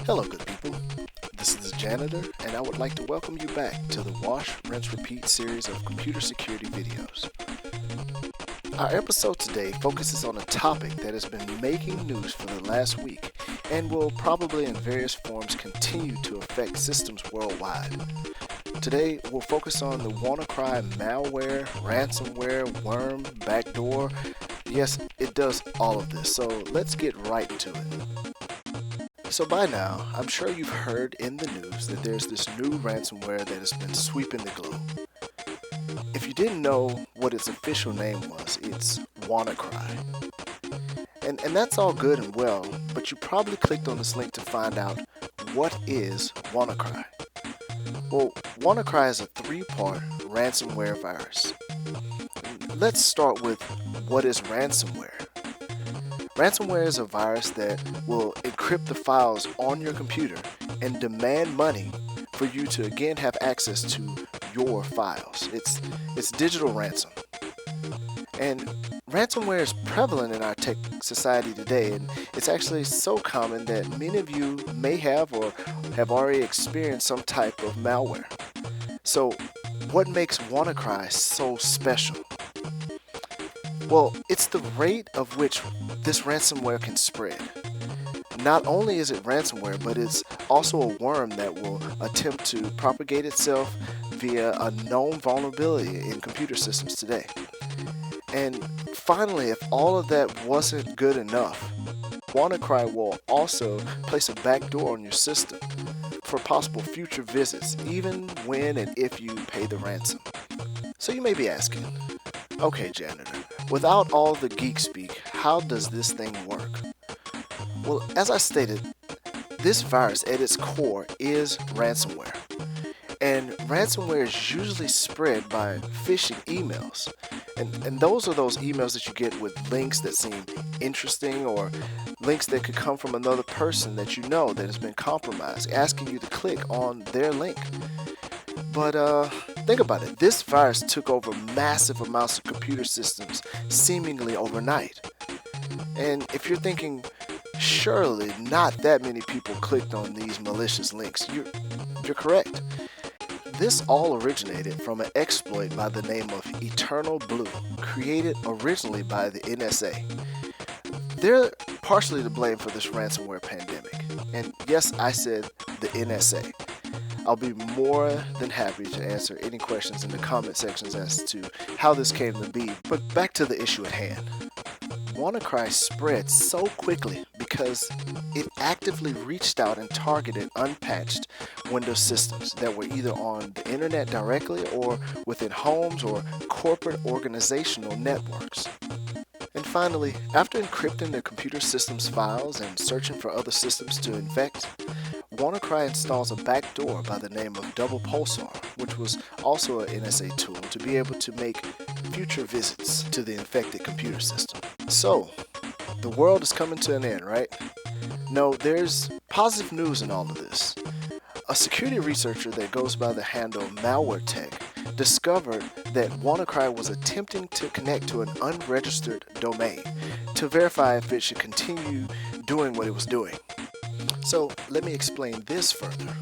Hello, good people. This is the janitor, and I would like to welcome you back to the Wash, Rinse, Repeat series of computer security videos. Our episode today focuses on a topic that has been making news for the last week and will probably in various forms continue to affect systems worldwide. Today, we'll focus on the WannaCry malware, ransomware, worm, backdoor. Yes, it does all of this, so let's get right into it. So by now, I'm sure you've heard in the news that there's this new ransomware that has been sweeping the globe. If you didn't know what its official name was, it's WannaCry. And that's all good and well, but you probably clicked on this link to find out what is WannaCry. Well, WannaCry is a three-part ransomware virus. Let's start with what is ransomware. Ransomware is a virus that will encrypt the files on your computer and demand money for you to again have access to your files. It's digital ransom. And ransomware is prevalent in our tech society today, and it's actually so common that many of you may have or have already experienced some type of malware. So, what makes WannaCry so special? Well, it's the rate of which this ransomware can spread. Not only is it ransomware, but it's also a worm that will attempt to propagate itself via a known vulnerability in computer systems today. And finally, if all of that wasn't good enough, WannaCry will also place a backdoor on your system for possible future visits, even when and if you pay the ransom. So you may be asking, okay, janitor, without all the geek speak, how does this thing work? Well, as I stated, this virus at its core is ransomware. And ransomware is usually spread by phishing emails. And those are those emails that you get with links that seem interesting or links that could come from another person that you know that has been compromised, asking you to click on their link. But think about it. This virus took over massive amounts of computer systems seemingly overnight. And if you're thinking, surely not that many people clicked on these malicious links, you're correct. This all originated from an exploit by the name of Eternal Blue, created originally by the NSA. They're partially to blame for this ransomware pandemic. And yes, I said the NSA. I'll be more than happy to answer any questions in the comment sections as to how this came to be. But back to the issue at hand. WannaCry spread so quickly because it actively reached out and targeted unpatched Windows systems that were either on the internet directly or within homes or corporate organizational networks. And finally, after encrypting the computer system's files and searching for other systems to infect, WannaCry installs a backdoor by the name of Double Pulsar, which was also an NSA tool to be able to make future visits to the infected computer system. So, the world is coming to an end, right? No, there's positive news in all of this. A security researcher that goes by the handle MalwareTech discovered that WannaCry was attempting to connect to an unregistered domain to verify if it should continue doing what it was doing. So let me explain this further.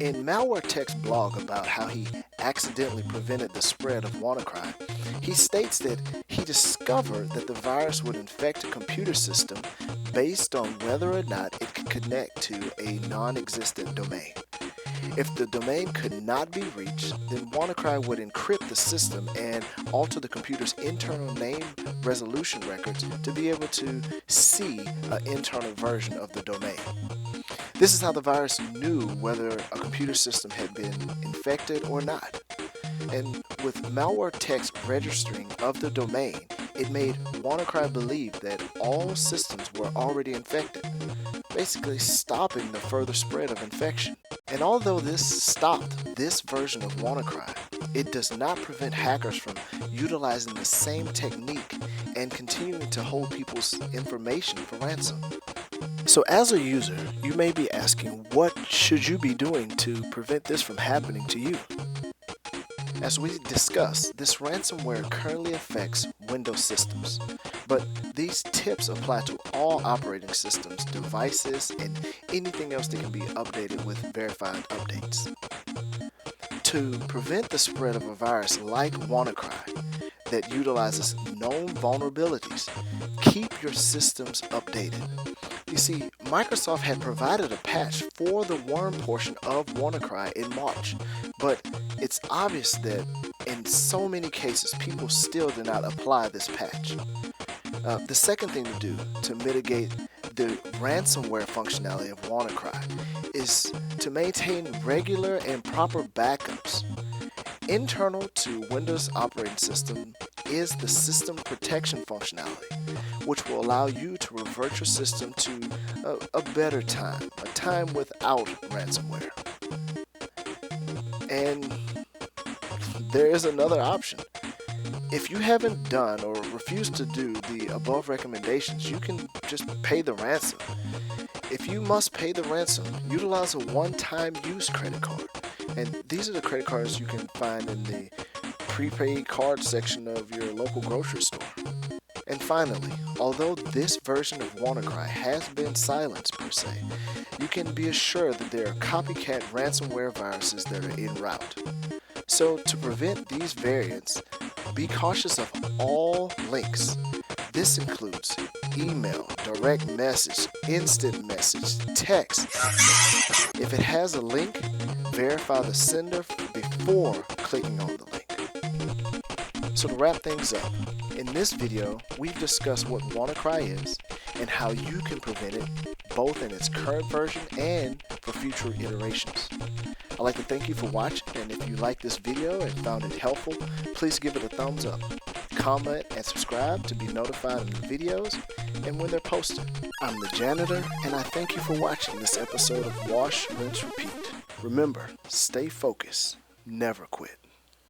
In MalwareTech's blog about how he accidentally prevented the spread of WannaCry, he states that he discovered that the virus would infect a computer system based on whether or not it could connect to a non-existent domain. If the domain could not be reached, then WannaCry would encrypt the system and alter the computer's internal name resolution records to be able to see an internal version of the domain. This is how the virus knew whether a computer system had been infected or not. And with MalwareTech's registering of the domain, it made WannaCry believe that all systems were already infected, basically stopping the further spread of infection. And although this stopped this version of WannaCry, it does not prevent hackers from utilizing the same technique and continuing to hold people's information for ransom. So as a user, you may be asking, what should you be doing to prevent this from happening to you? As we discussed, this ransomware currently affects Windows systems, but these tips apply to all operating systems, devices, and anything else that can be updated with verified updates. To prevent the spread of a virus like WannaCry that utilizes known vulnerabilities, keep your systems updated. You see, Microsoft had provided a patch for the worm portion of WannaCry in March, but it's obvious that in so many cases people still do not apply this patch. The second thing to do to mitigate the ransomware functionality of WannaCry is to maintain regular and proper backups. Internal to Windows operating system is the system protection functionality, which will allow you to revert your system to a better time, a time without ransomware. And there is another option. If you haven't done or refused to do the above recommendations, you can just pay the ransom. If you must pay the ransom, utilize a one-time use credit card. And these are the credit cards you can find in the prepaid card section of your local grocery store. And finally, although this version of WannaCry has been silenced per se, you can be assured that there are copycat ransomware viruses that are en route. So to prevent these variants, be cautious of all links. This includes email, direct message, instant message, text. If it has a link, verify the sender before clicking on the link. So to wrap things up, in this video, we've discussed what WannaCry is and how you can prevent it, both in its current version and for future iterations. I'd like to thank you for watching, and if you liked this video and found it helpful, please give it a thumbs up. Comment and subscribe to be notified of new videos and when they're posted. I'm the janitor, and I thank you for watching this episode of Wash, Rinse, Repeat. Remember, stay focused, never quit.